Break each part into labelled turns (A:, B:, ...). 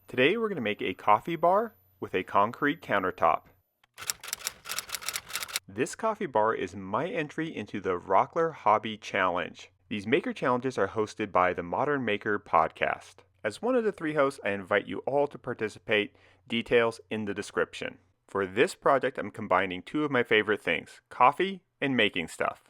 A: Today we're going to make a coffee bar with a concrete countertop. This coffee bar is my entry into the Rockler Hobby Challenge. These maker challenges are hosted by the Modern Maker podcast. As one of the 3 hosts, I invite you all to participate. Details in the description. For this project, I'm combining 2 of my favorite things, coffee and making stuff.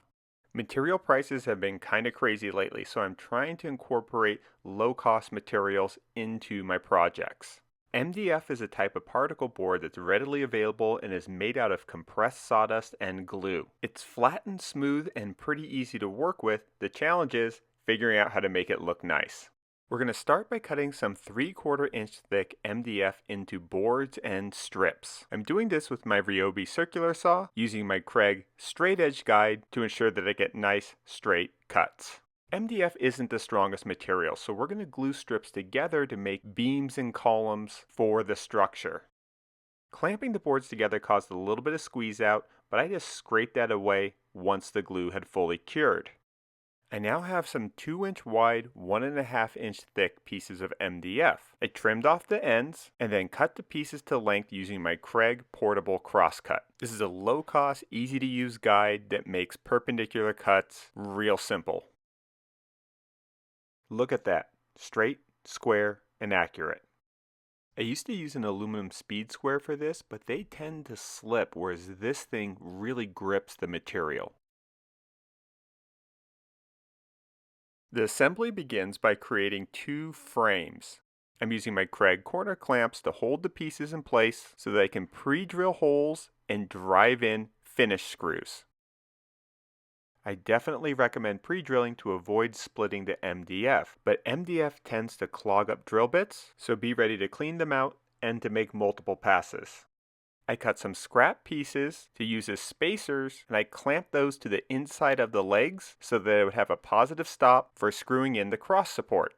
A: Material prices have been kind of crazy lately, so I'm trying to incorporate low-cost materials into my projects. MDF is a type of particle board that's readily available and is made out of compressed sawdust and glue. It's flat and smooth and pretty easy to work with. The challenge is figuring out how to make it look nice. We're going to start by cutting some 3/4 inch thick MDF into boards and strips. I'm doing this with my Ryobi Circular Saw using my Kreg straight edge guide to ensure that I get nice straight cuts. MDF isn't the strongest material, so we're going to glue strips together to make beams and columns for the structure. Clamping the boards together caused a little bit of squeeze out, but I just scraped that away once the glue had fully cured. I now have some 2-inch wide, 1.5 inch thick pieces of MDF. I trimmed off the ends and then cut the pieces to length using my Kreg portable crosscut. This is a low-cost, easy-to-use guide that makes perpendicular cuts real simple. Look at that. Straight, square, and accurate. I used to use an aluminum speed square for this, but they tend to slip, whereas this thing really grips the material. The assembly begins by creating 2 frames. I'm using my Kreg corner clamps to hold the pieces in place so that I can pre-drill holes and drive in finish screws. I definitely recommend pre-drilling to avoid splitting the MDF, but MDF tends to clog up drill bits, so be ready to clean them out and to make multiple passes. I cut some scrap pieces to use as spacers, and I clamped those to the inside of the legs so that it would have a positive stop for screwing in the cross support.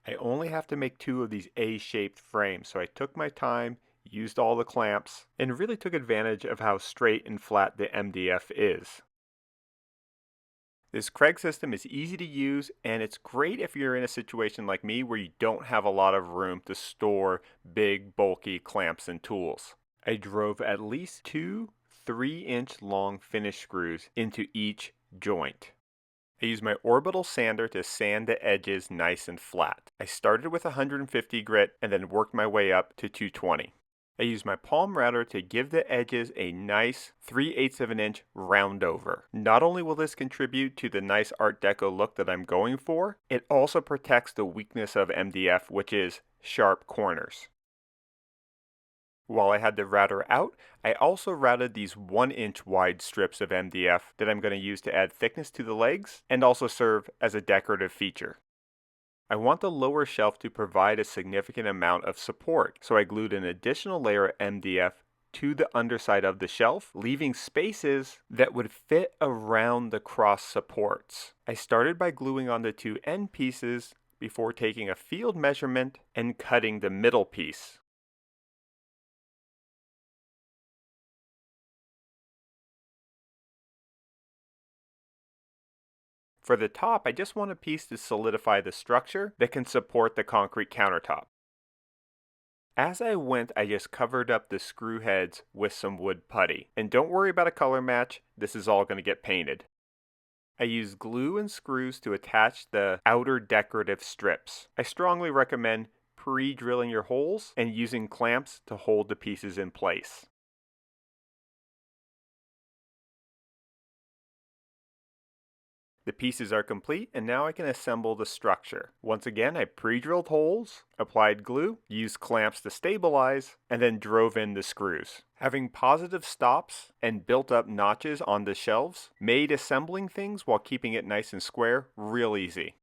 A: I only have to make 2 of these A-shaped frames, so I took my time, used all the clamps, and really took advantage of how straight and flat the MDF is. This Kreg system is easy to use, and it's great if you're in a situation like me where you don't have a lot of room to store big, bulky clamps and tools. I drove at least 2 3-inch long finish screws into each joint. I used my orbital sander to sand the edges nice and flat. I started with 150 grit and then worked my way up to 220. I used my palm router to give the edges a nice 3/8 of an inch round over. Not only will this contribute to the nice Art Deco look that I'm going for, it also protects the weakness of MDF, which is sharp corners. While I had the router out, I also routed these 1-inch wide strips of MDF that I'm going to use to add thickness to the legs and also serve as a decorative feature. I want the lower shelf to provide a significant amount of support, so I glued an additional layer of MDF to the underside of the shelf, leaving spaces that would fit around the cross supports. I started by gluing on the 2 end pieces before taking a field measurement and cutting the middle piece. For the top, I just want a piece to solidify the structure that can support the concrete countertop. As I went, I just covered up the screw heads with some wood putty. And don't worry about a color match, this is all going to get painted. I used glue and screws to attach the outer decorative strips. I strongly recommend pre-drilling your holes and using clamps to hold the pieces in place. The pieces are complete, and now I can assemble the structure. Once again, I pre-drilled holes, applied glue, used clamps to stabilize, and then drove in the screws. Having positive stops and built up notches on the shelves made assembling things while keeping it nice and square real easy.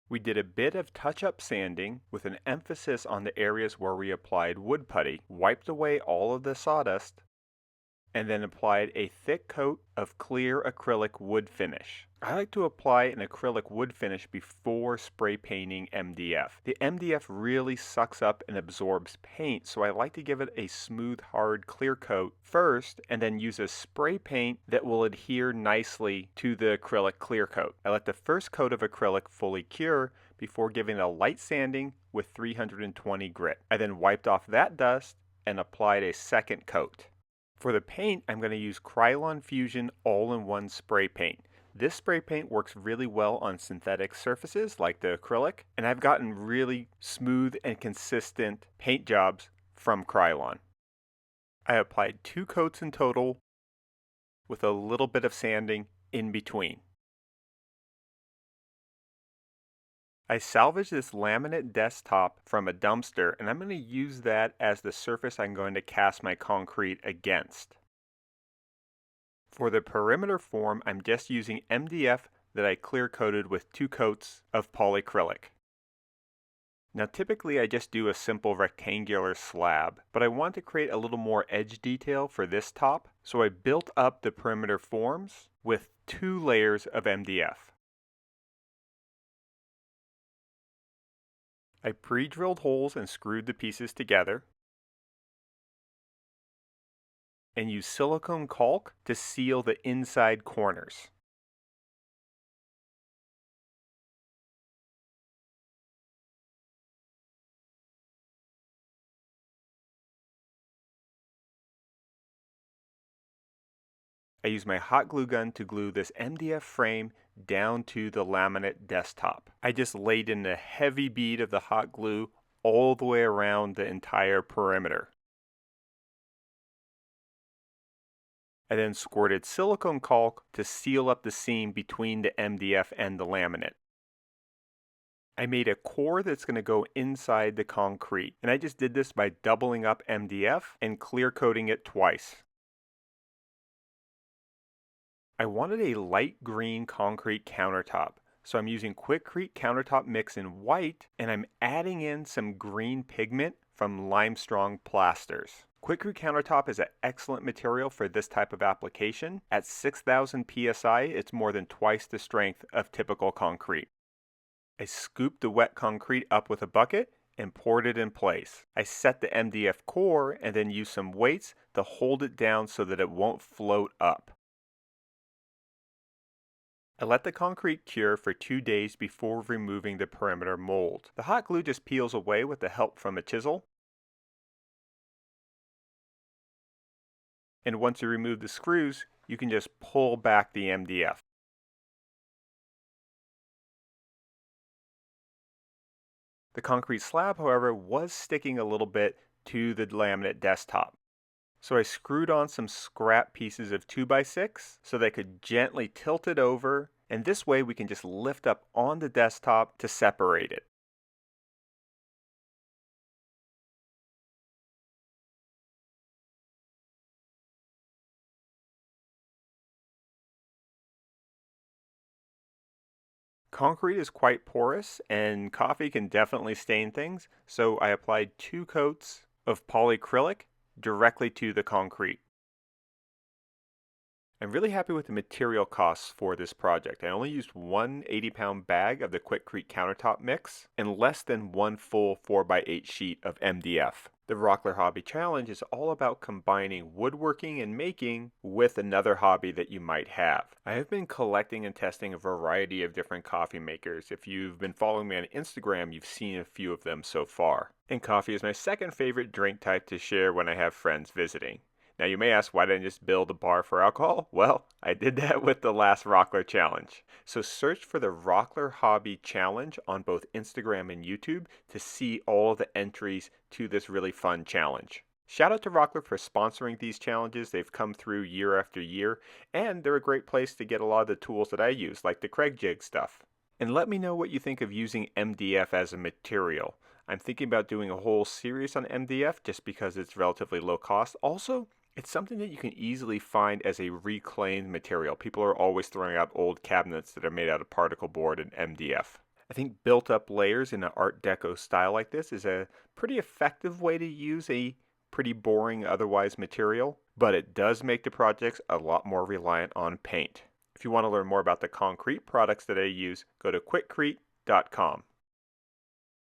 A: We did a bit of touch-up sanding with an emphasis on the areas where we applied wood putty, wiped away all of the sawdust, and then applied a thick coat of clear acrylic wood finish. I like to apply an acrylic wood finish before spray painting MDF. The MDF really sucks up and absorbs paint, so I like to give it a smooth, hard, clear coat first, and then use a spray paint that will adhere nicely to the acrylic clear coat. I let the first coat of acrylic fully cure before giving a light sanding with 320 grit. I then wiped off that dust and applied a second coat. For the paint, I'm going to use Krylon Fusion All-In-One spray paint. This spray paint works really well on synthetic surfaces like the acrylic, and I've gotten really smooth and consistent paint jobs from Krylon. I applied 2 coats in total with a little bit of sanding in between. I salvaged this laminate desktop from a dumpster, and I'm going to use that as the surface I'm going to cast my concrete against. For the perimeter form, I'm just using MDF that I clear coated with 2 coats of polyacrylic. Now typically I just do a simple rectangular slab, but I want to create a little more edge detail for this top, so I built up the perimeter forms with 2 layers of MDF. I pre-drilled holes and screwed the pieces together, and use silicone caulk to seal the inside corners. I use my hot glue gun to glue this MDF frame down to the laminate desktop. I just laid in a heavy bead of the hot glue all the way around the entire perimeter. I then squirted silicone caulk to seal up the seam between the MDF and the laminate. I made a core that's going to go inside the concrete, and I just did this by doubling up MDF and clear coating it twice. I wanted a light green concrete countertop, so I'm using Quikrete Countertop mix in white, and I'm adding in some green pigment from Limestrong plasters. Quikrete Countertop is an excellent material for this type of application. At 6,000 psi, it's more than twice the strength of typical concrete. I scooped the wet concrete up with a bucket and poured it in place. I set the MDF core and then used some weights to hold it down so that it won't float up. I let the concrete cure for 2 days before removing the perimeter mold. The hot glue just peels away with the help from a chisel. And once you remove the screws, you can just pull back the MDF. The concrete slab, however, was sticking a little bit to the laminate desktop. So I screwed on some scrap pieces of 2x6 so that I could gently tilt it over, and this way we can just lift up on the desktop to separate it. Concrete is quite porous and coffee can definitely stain things, so I applied 2 coats of polyacrylic directly to the concrete. I'm really happy with the material costs for this project. I only used 1 80-pound bag of the Quikrete Countertop mix and less than 1 full 4x8 sheet of MDF. The Rockler Hobby Challenge is all about combining woodworking and making with another hobby that you might have. I have been collecting and testing a variety of different coffee makers. If you've been following me on Instagram, you've seen a few of them so far. And coffee is my second favorite drink type to share when I have friends visiting. Now you may ask, why didn't I just build a bar for alcohol? Well, I did that with the last Rockler Challenge. So search for the Rockler Hobby Challenge on both Instagram and YouTube to see all of the entries to this really fun challenge. Shout out to Rockler for sponsoring these challenges. They've come through year after year, and they're a great place to get a lot of the tools that I use, like the Kreg jig stuff. And let me know what you think of using MDF as a material. I'm thinking about doing a whole series on MDF just because it's relatively low cost. Also, it's something that you can easily find as a reclaimed material. People are always throwing out old cabinets that are made out of particle board and MDF. I think built up layers in an Art Deco style like this is a pretty effective way to use a pretty boring otherwise material, but it does make the projects a lot more reliant on paint. If you want to learn more about the concrete products that I use, go to quikrete.com.